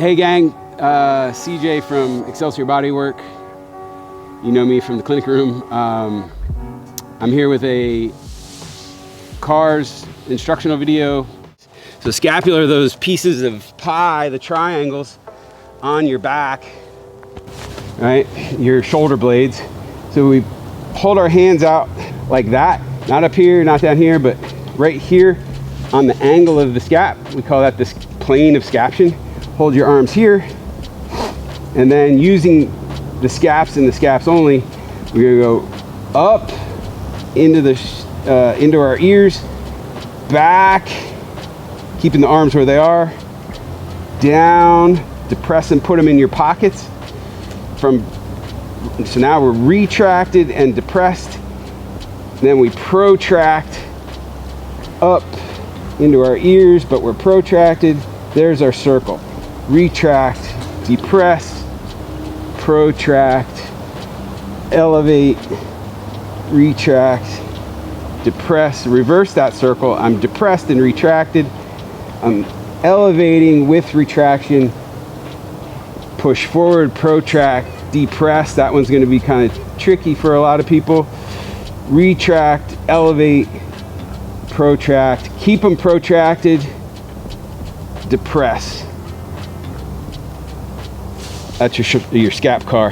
Hey gang, CJ from Excelsior Bodywork. You know me from the clinic room. I'm here with a cars instructional video. So scapular are those pieces of pie, the triangles on your back, right? Your shoulder blades. So we hold our hands out like that, not up here, not down here, but right here on the angle of the scap. We call that this plane of scaption. Hold your arms here, and then using the scaps and the scaps only, we're gonna go up into our ears, back, keeping the arms where they are, down, depress and put them in your pockets. So now we're retracted and depressed. Then we protract up into our ears, but we're protracted. There's our circle. Retract, depress, protract, elevate, retract, depress, reverse that circle. I'm depressed and retracted. I'm elevating with retraction, push forward, protract, depress. That one's going to be kind of tricky for a lot of people. Retract, elevate, protract, keep them protracted, depress. That's your scap car.